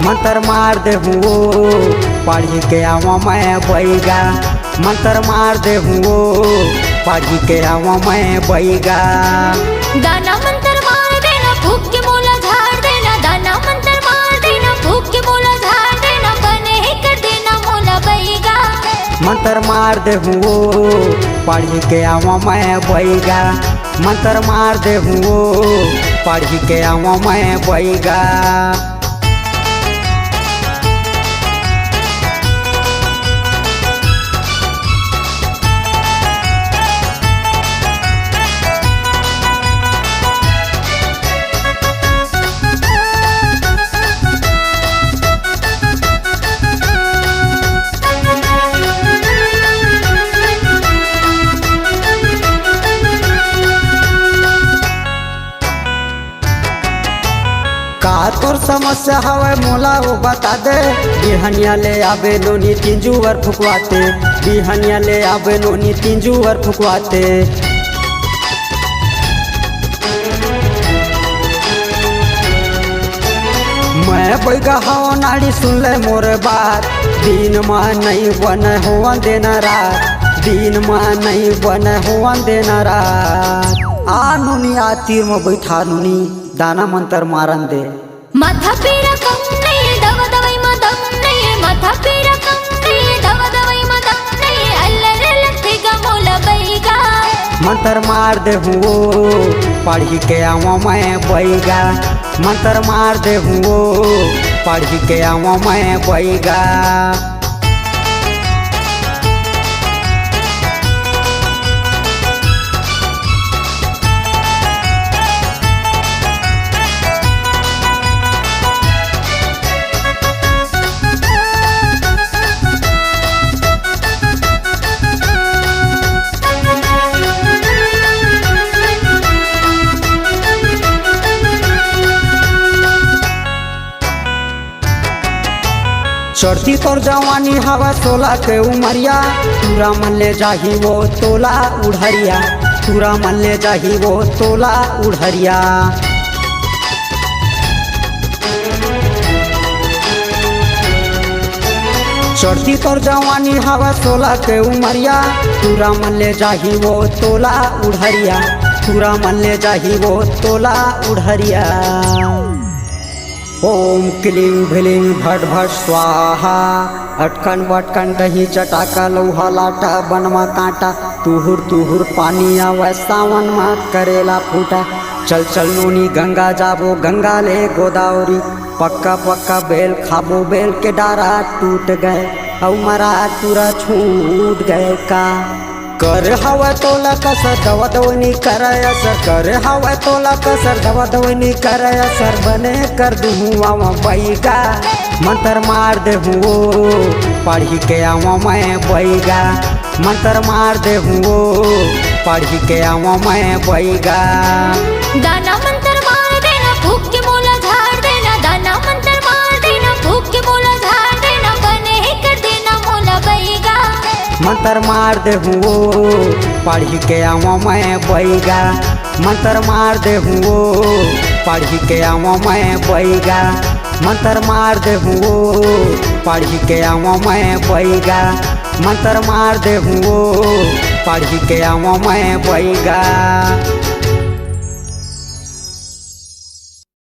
मंत्र मार दे हूँ पढ़ी के आवा मैं बैगा। मंत्र मार दे हूँ पढ़ी के आवा मैं बैगा। दाना मंत्र मार देना फूक के मोला झाड़ देना। दाना मंत्र मार देना फूक के मोला झाड़ देना। बने ही कर देना मोला बैगा। मंत्र मार दे हूँ पढ़ी के आवा मैं बैगा। मंत्र मार दे हूँ पढ़ी के आवा मैं बैगा। का तोर समस्या हवे मोला वो बता दे। बिहनिया ले आवे नोनी तिंजुवर फुकवाते। बिहनिया ले आवे नोनी तिंजुवर फुकवाते। मैं बैगा हवा नाड़ी सुन ले मोर बात। दिन में नहीं बन हुआ देना रात। दिन में नहीं बन हुआ देना रात। आ नोनी आ तीर में बैठा नोनी दाना मंत्र मारन दे। माथा पीरा कम नहीं दवा दवाई में दम नहीं। माथा पीरा कम नहीं दवा दवाई में दम नहीं। अल्लाह रे लखेगा मोला बैगा। मंत्र मार दे हूँ पढ़ी के आवा मैं बैगा। मंत्र मार दे हूँ पढ़ी के आवा मैं बैगा। चढ़ती तोर जवानी हवा 16 के उमरिया। पूरा मन ले जाही वो तोला उड़हरिया। पूरा मन ले जाही वो तोला उड़हरिया। चढ़ती तोर जवानी हवा 16 के उमरिया। पूरा मन ले जाही वो तोला उड़हरिया। पूरा मन ले जाही वो तोला उड़हरिया। ओम क्लीं भ्लीं भट भट स्वाहा। अटकन बटकन दही चटाका लौहा लाटा बनवा कांटा। तुहुर तुहुर पानी आवे सावन में करेला फूटा। चल चल नोनी गंगा जाबो गंगा ले गोदावरी। पक्का पक्का बेल खाबो बेल के डारा टूट गए। औ मरा तुरा छूट गए का। कर हवा तोला कसर दवा दवनी कर असर। कर हवा तोला कसर दवा दवनी कर असर। बने कर दूँ आवा बैगा। मंत्र मार दे हूँ पढ़ी के आवा मैं बैगा। मंत्र मार दे हूँ पढ़ी के आवा मैं बैगा। दाना मंत्र मार देना फूक के मोला झाड़ देना। दाना मंत्र मार देना फूक के मोला झाड़ देना। बने ही कर देना मोला बैगा। मंत्र मार दे हूँ पढ़ी के आवा मैं बैगा। मंत्र मार दे हूँ पढ़ी के आवा मैं बैगा। मंत्र मार दे हूँ पढ़ी के आवा मैं बैगा। मंत्र मार दे हूँ पढ़ी के आवा मैं बैगा।